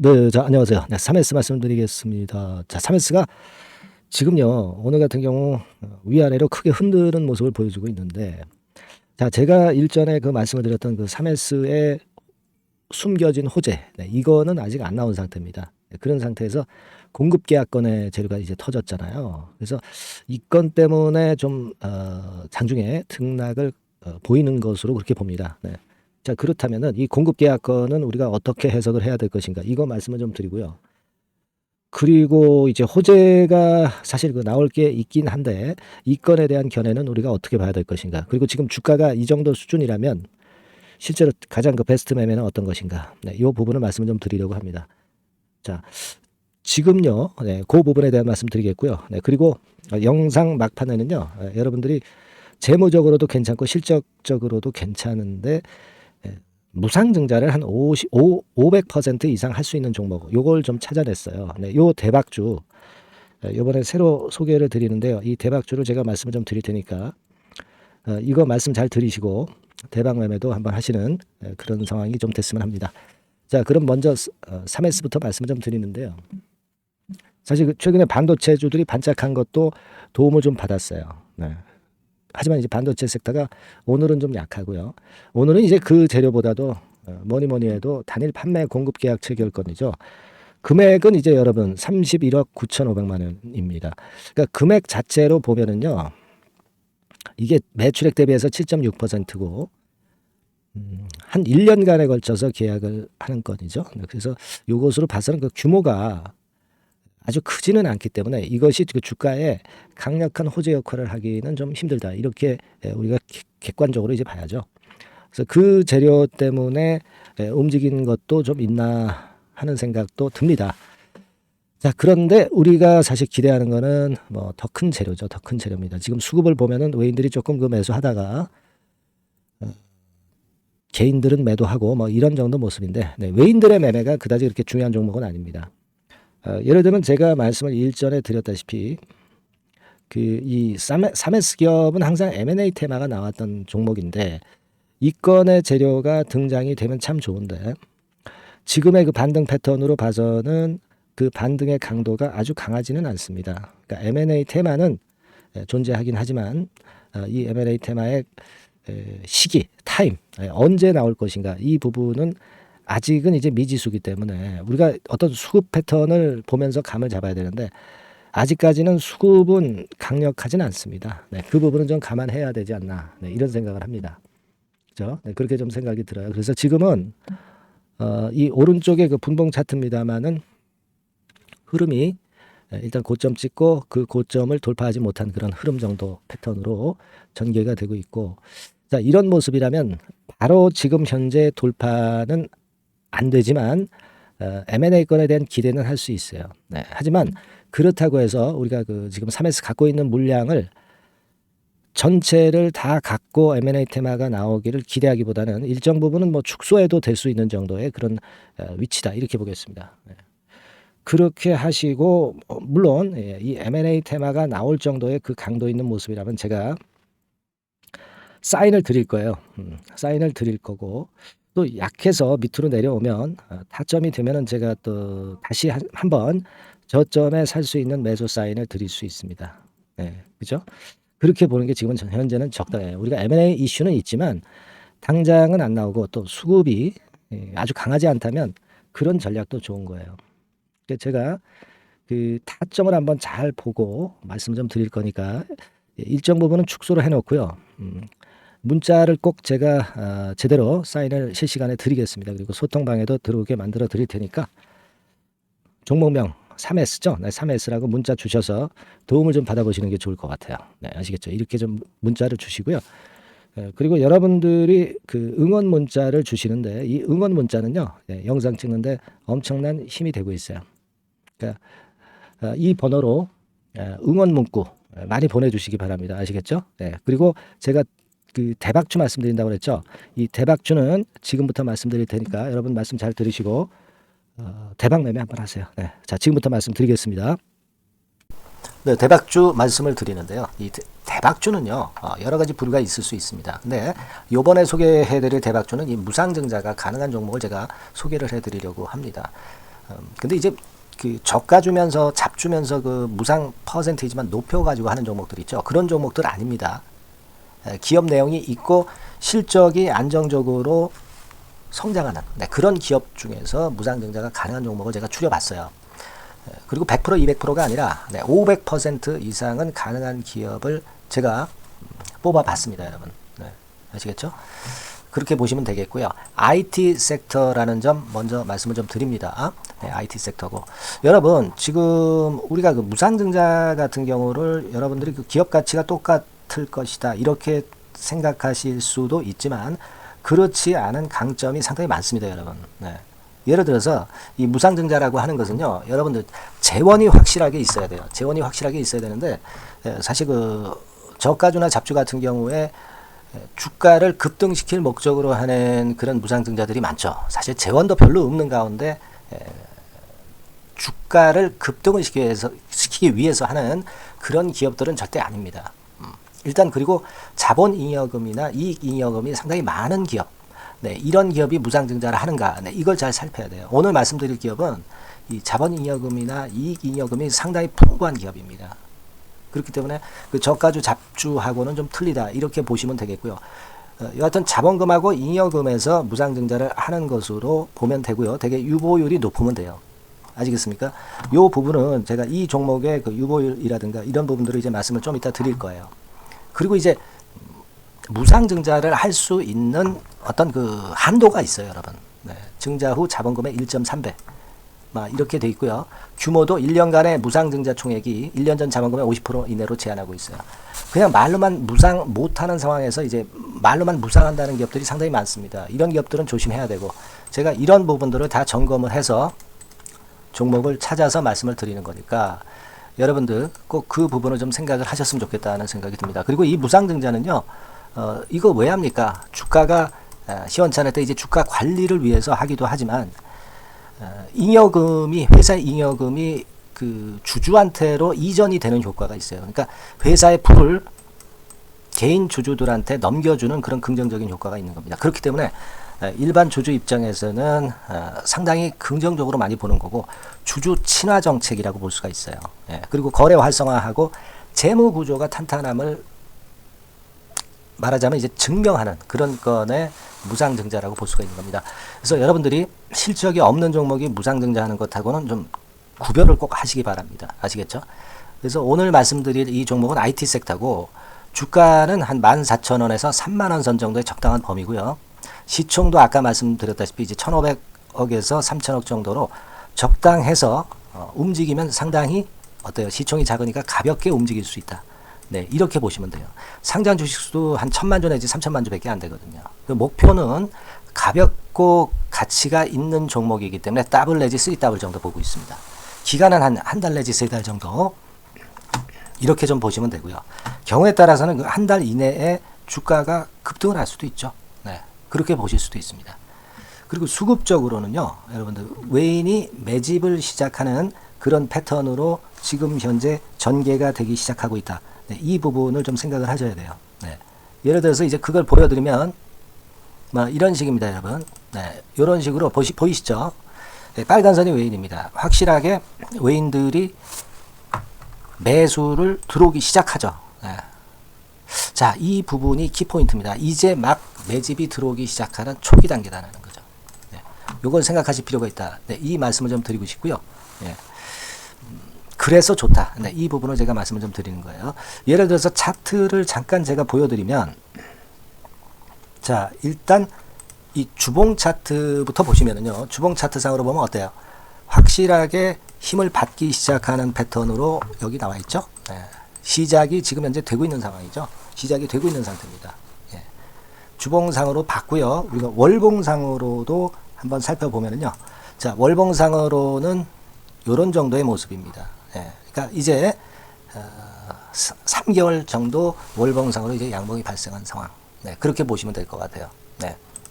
네, 자, 안녕하세요. 네, 3S 말씀드리겠습니다. 자, 3S가 지금요, 오늘 같은 경우 위아래로 크게 흔드는 모습을 보여주고 있는데, 자, 제가 일전에 그 말씀을 드렸던 그 3S의 숨겨진 호재, 네, 이거는 아직 안 나온 상태입니다. 네, 그런 상태에서 공급 계약건의 재료가 이제 터졌잖아요. 그래서 이 건 때문에 좀 장중에 등락을 보이는 것으로 그렇게 봅니다. 네. 자, 그렇다면은 이 공급 계약건은 우리가 어떻게 해석을 해야 될 것인가? 이거 말씀을 좀 드리고요. 그리고 이제 호재가 사실 그 나올 게 있긴 한데 이 건에 대한 견해는 우리가 어떻게 봐야 될 것인가? 그리고 지금 주가가 이 정도 수준이라면 실제로 가장 그 베스트 매매는 어떤 것인가? 네, 이 부분을 말씀을 좀 드리려고 합니다. 자, 지금요, 네, 그 부분에 대한 말씀 드리겠고요. 네, 그리고 영상 막판에는요, 여러분들이 재무적으로도 괜찮고 실적적으로도 괜찮은데 무상증자를 한 500% 이상 할 수 있는 종목, 요걸 좀 찾아냈어요. 네, 요 대박주, 요번에 새로 소개를 드리는데요. 이 대박주를 제가 말씀을 좀 드릴 테니까, 이거 말씀 잘 들으시고, 대박 매매도 한번 하시는 그런 상황이 좀 됐으면 합니다. 자, 그럼 먼저 3S부터 말씀을 좀 드리는데요. 사실 최근에 반도체주들이 반짝한 것도 도움을 좀 받았어요. 네. 하지만 이제 반도체 섹터가 오늘은 좀 약하고요. 오늘은 이제 그 재료보다도 뭐니 해도 단일 판매 공급 계약 체결건이죠. 금액은 이제 여러분 31억 9,500만 원입니다. 그러니까 금액 자체로 보면은요. 이게 매출액 대비해서 7.6%고 한 1년간에 걸쳐서 계약을 하는 건이죠. 그래서 이것으로 봐서는 그 규모가 아주 크지는 않기 때문에 이것이 그 주가에 강력한 호재 역할을 하기는 좀 힘들다. 이렇게 우리가 객관적으로 이제 봐야죠. 그래서 그 재료 때문에 움직이는 것도 좀 있나 하는 생각도 듭니다. 자, 그런데 우리가 사실 기대하는 거는 뭐 더 큰 재료죠. 더 큰 재료입니다. 지금 수급을 보면은 외인들이 조금 그 매수하다가 개인들은 매도하고 뭐 이런 정도 모습인데, 네, 외인들의 매매가 그다지 그렇게 중요한 종목은 아닙니다. 예를 들면 제가 말씀을 일전에 드렸다시피 이 3S 기업은 항상 M&A 테마가 나왔던 종목인데 이 건의 재료가 등장이 되면 참 좋은데 지금의 그 반등 패턴으로 봐서는 그 반등의 강도가 아주 강하지는 않습니다. 그러니까 M&A 테마는 존재하긴 하지만 이 M&A 테마의 시기, 타임, 언제 나올 것인가 이 부분은 아직은 이제 미지수기 때문에 우리가 어떤 수급 패턴을 보면서 감을 잡아야 되는데 아직까지는 수급은 강력하진 않습니다. 네, 그 부분은 좀 감안해야 되지 않나, 네, 이런 생각을 합니다. 그죠? 네, 그렇게 좀 생각이 들어요. 그래서 지금은 이 오른쪽에 그 분봉 차트입니다만은 흐름이 일단 고점 찍고 그 고점을 돌파하지 못한 그런 흐름 정도 패턴으로 전개가 되고 있고, 자, 이런 모습이라면 바로 지금 현재 돌파는 안 되지만 M&A 건에 대한 기대는 할 수 있어요. 네, 하지만 그렇다고 해서 우리가 그 지금 3S 갖고 있는 물량을 전체를 다 갖고 M&A 테마가 나오기를 기대하기보다는 일정 부분은 뭐 축소해도 될 수 있는 정도의 그런 위치다, 이렇게 보겠습니다. 네. 그렇게 하시고 물론 이 M&A 테마가 나올 정도의 그 강도 있는 모습이라면 제가 사인을 드릴 거예요. 사인을 드릴 거고, 또 약해서 밑으로 내려오면 타점이 되면은 제가 또 다시 한번 저점에 살 수 있는 매수 사인을 드릴 수 있습니다. 네, 그죠? 그렇게 보는 게 지금 현재는 적당해요. 우리가 M&A 이슈는 있지만 당장은 안 나오고 또 수급이 아주 강하지 않다면 그런 전략도 좋은 거예요. 제가 그 타점을 한번 잘 보고 말씀 좀 드릴 거니까 일정 부분은 축소를 해놓고요. 문자를 꼭 제가 제대로 사인을 실시간에 드리겠습니다. 그리고 소통방에도 들어오게 만들어 드릴 테니까 종목명 3S죠. 네, 3S라고 문자 주셔서 도움을 좀 받아보시는 게 좋을 것 같아요. 네, 아시겠죠? 이렇게 좀 문자를 주시고요. 그리고 여러분들이 그 응원 문자를 주시는데 이 응원 문자는요, 영상 찍는데 엄청난 힘이 되고 있어요. 그러니까 이 번호로 응원 문구 많이 보내주시기 바랍니다. 아시겠죠? 네, 그리고 제가 그 대박주 말씀드린다고 그랬죠. 이 대박주는 지금부터 말씀드릴 테니까 여러분 말씀 잘 들으시고 대박 매매 한번 하세요. 네, 자, 지금부터 말씀드리겠습니다. 네, 대박주 말씀을 드리는데요. 이 대박주는요, 여러 가지 부류가 있을 수 있습니다. 근데 요번에 소개해드릴 대박주는 이 무상증자가 가능한 종목을 제가 소개를 해드리려고 합니다. 근데 이제 그 저가 주면서 잡 주면서 그 무상 퍼센테이지만 높여가지고 하는 종목들 있죠. 그런 종목들 아닙니다. 기업 내용이 있고 실적이 안정적으로 성장하는 그런 기업 중에서 무상증자가 가능한 종목을 제가 추려봤어요. 그리고 100% 200%가 아니라 500% 이상은 가능한 기업을 제가 뽑아봤습니다, 여러분. 아시겠죠? 그렇게 보시면 되겠고요. IT 섹터라는 점 먼저 말씀을 좀 드립니다. IT 섹터고 여러분 지금 우리가 그 무상증자 같은 경우를 여러분들이 그 기업 가치가 똑같을 것이다 이렇게 생각하실 수도 있지만 그렇지 않은 강점이 상당히 많습니다, 여러분. 예를 들어서 이 무상증자라고 하는 것은요, 여러분들 재원이 확실하게 있어야 돼요. 재원이 확실하게 있어야 되는데 사실 그 저가주나 잡주 같은 경우에 주가를 급등시킬 목적으로 하는 그런 무상증자들이 많죠. 사실 재원도 별로 없는 가운데 주가를 급등을 시키기 위해서 하는 그런 기업들은 절대 아닙니다. 일단 그리고 자본잉여금이나 이익잉여금이 상당히 많은 기업, 이런 기업이 무상증자를 하는가, 이걸 잘 살펴야 돼요. 오늘 말씀드릴 기업은 이 자본잉여금이나 이익잉여금이 상당히 풍부한 기업입니다. 그렇기 때문에 그 저가주 잡주하고는 좀 틀리다 이렇게 보시면 되겠고요. 여하튼 자본금하고 잉여금에서 무상증자를 하는 것으로 보면 되고요. 되게 유보율이 높으면 돼요. 아시겠습니까? 이 부분은 제가 이 종목의 그 유보율이라든가 이런 부분들을 이제 말씀을 좀 이따 드릴 거예요. 그리고 이제 무상증자를 할 수 있는 어떤 그 한도가 있어요, 여러분. 증자 후 자본금의 1.3배. 이렇게 돼 있고요. 규모도 1년간의 무상증자 총액이 1년 전 자본금의 50% 이내로 제한하고 있어요. 그냥 말로만 무상 못하는 상황에서 이제 말로만 무상한다는 기업들이 상당히 많습니다. 이런 기업들은 조심해야 되고 제가 이런 부분들을 다 점검을 해서 종목을 찾아서 말씀을 드리는 거니까 여러분들 꼭 그 부분을 좀 생각을 하셨으면 좋겠다는 생각이 듭니다. 그리고 이 무상증자는요, 이거 왜 합니까? 주가가 시원찮을 때 이제 주가 관리를 위해서 하기도 하지만 잉여금이 회사의 잉여금이 그 주주한테로 이전이 되는 효과가 있어요. 그러니까 회사의 풀을 개인 주주들한테 넘겨주는 그런 긍정적인 효과가 있는 겁니다. 그렇기 때문에 일반 주주 입장에서는 상당히 긍정적으로 많이 보는 거고 주주 친화 정책이라고 볼 수가 있어요. 그리고 거래 활성화하고 재무 구조가 탄탄함을 말하자면 이제 증명하는 그런 건의 무상증자라고 볼 수가 있는 겁니다. 그래서 여러분들이 실적이 없는 종목이 무상증자하는 것하고는 좀 구별을 꼭 하시기 바랍니다. 아시겠죠? 그래서 오늘 말씀드릴 이 종목은 IT 섹터고 주가는 한 14,000원에서 30,000원 선 정도의 적당한 범위고요. 시총도 아까 말씀드렸다시피 이제 1,500억에서 3,000억 정도로 적당해서 움직이면 상당히 어때요? 시총이 작으니까 가볍게 움직일 수 있다. 이렇게 보시면 돼요. 상장 주식수도 한 1,000만 주 내지 3,000만 주밖에 안 되거든요. 그 목표는 가볍고 가치가 있는 종목이기 때문에 더블 내지 3더블 정도 보고 있습니다. 기간은 한 달 내지 3달 정도 이렇게 좀 보시면 되고요. 경우에 따라서는 그 한 달 이내에 주가가 급등을 할 수도 있죠. 그렇게 보실 수도 있습니다. 그리고 수급적으로는요, 여러분들 외인이 매집을 시작하는 그런 패턴으로 지금 현재 전개가 되기 시작하고 있다. 이 부분을 좀 생각을 하셔야 돼요. 예를 들어서 이제 그걸 보여드리면 이런 식입니다, 여러분. 이런 식으로 보이시죠? 빨간 선이 외인입니다. 확실하게 외인들이 매수를 들어오기 시작하죠. 자, 이 부분이 키포인트입니다. 이제 막 매집이 들어오기 시작하는 초기 단계라는 거죠. 요걸 생각하실 필요가 있다. 이 말씀을 좀 드리고 싶고요. 그래서 좋다. 이 부분을 제가 말씀을 좀 드리는 거예요. 예를 들어서 차트를 잠깐 제가 보여드리면, 자, 일단 이 주봉 차트부터 보시면은요, 주봉 차트상으로 보면 어때요? 확실하게 힘을 받기 시작하는 패턴으로 여기 나와 있죠? 시작이 지금 현재 되고 있는 상황이죠. 시작이 되고 있는 상태입니다. 주봉상으로 봤고요. 우리가 월봉상으로도 한번 살펴보면은요. 자, 월봉상으로는 이런 정도의 모습입니다. 그러니까 이제 3개월 정도 월봉상으로 이제 양봉이 발생한 상황. 그렇게 보시면 될 것 같아요.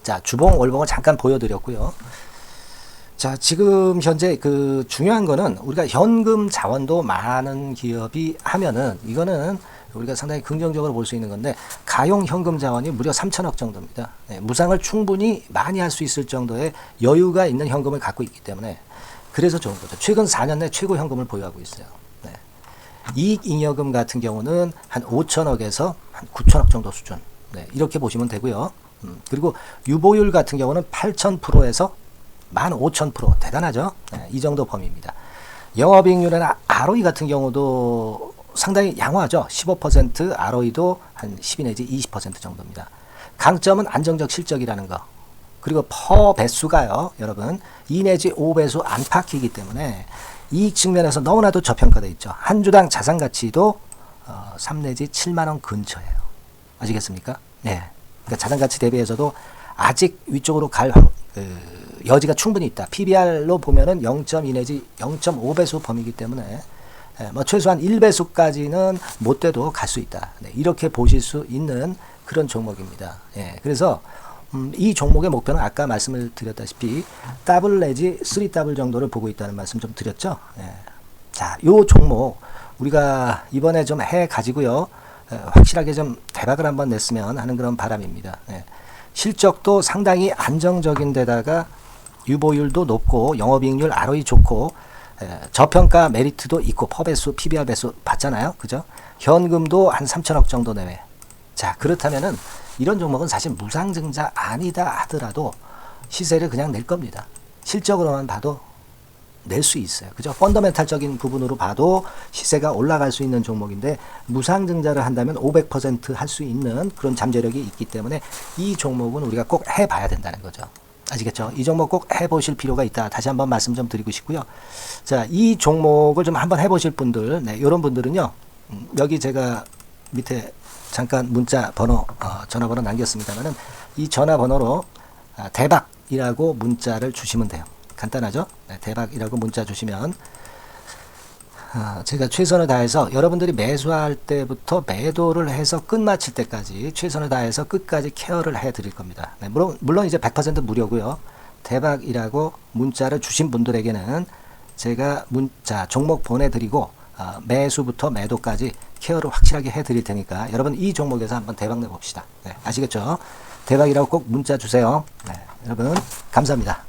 자, 주봉, 월봉을 잠깐 보여드렸고요. 자, 지금 현재 그 중요한 거는 우리가 현금 자원도 많은 기업이 하면은 이거는 우리가 상당히 긍정적으로 볼 수 있는 건데 가용 현금 자원이 무려 3,000억 정도입니다. 무상을 충분히 많이 할 수 있을 정도의 여유가 있는 현금을 갖고 있기 때문에 그래서 좋은 거죠. 최근 4년 내 최고 현금을 보유하고 있어요. 네. 이익잉여금 같은 경우는 한 5천억에서 한 9천억 정도 수준. 네, 이렇게 보시면 되고요. 그리고 유보율 같은 경우는 8,000%에서 15,000% 대단하죠. 네, 이 정도 범위입니다. 영업이익률이나 ROE 같은 경우도 상당히 양호하죠. 15%, ROE도 한 12 내지 20% 정도입니다. 강점은 안정적 실적이라는 거. 그리고 퍼 배수가요, 여러분 2 내지 5배수 안팎이기 때문에 이익 측면에서 너무나도 저평가되어 있죠. 한 주당 자산 가치도 3 내지 7만 원 근처예요. 아시겠습니까? 네. 그러니까 자산 가치 대비해서도 아직 위쪽으로 갈 여지가 충분히 있다. PBR로 보면은 0.2 내지 0.5배수 범위이기 때문에 뭐 최소한 1배수까지는 못 돼도 갈 수 있다. 네, 이렇게 보실 수 있는 그런 종목입니다. 예, 그래서 이 종목의 목표는 아까 말씀을 드렸다시피 더블 내지 3더블 정도를 보고 있다는 말씀 좀 드렸죠. 예. 자, 요 종목 우리가 이번에 좀 해 가지고요. 확실하게 좀 대박을 한번 냈으면 하는 그런 바람입니다. 예. 실적도 상당히 안정적인 데다가 유보율도 높고 영업이익률 ROE 좋고 저평가 메리트도 있고 퍼배수 PBR 배수 봤잖아요. 그죠? 현금도 한 3천억 정도 내외. 자, 그렇다면은 이런 종목은 사실 무상증자 아니다 하더라도 시세를 그냥 낼 겁니다. 실적으로만 봐도 낼 수 있어요. 그죠? 펀더멘탈적인 부분으로 봐도 시세가 올라갈 수 있는 종목인데 무상증자를 한다면 500% 할 수 있는 그런 잠재력이 있기 때문에 이 종목은 우리가 꼭 해봐야 된다는 거죠. 아시겠죠? 이 종목 꼭 해보실 필요가 있다. 다시 한번 말씀 좀 드리고 싶고요. 자, 이 종목을 좀 한번 해보실 분들, 네, 이런 분들은요, 여기 제가 밑에 잠깐 문자 번호, 전화번호 남겼습니다만은 이 전화번호로 대박이라고 문자를 주시면 돼요. 간단하죠? 네, 대박이라고 문자 주시면 제가 최선을 다해서 여러분들이 매수할 때부터 매도를 해서 끝마칠 때까지 최선을 다해서 끝까지 케어를 해드릴 겁니다. 네, 물론 이제 100% 무료고요. 대박이라고 문자를 주신 분들에게는 제가 문자 종목 보내드리고 매수부터 매도까지 케어를 확실하게 해드릴 테니까 여러분 이 종목에서 한번 대박 내봅시다. 네, 아시겠죠? 대박이라고 꼭 문자 주세요. 네, 여러분 감사합니다.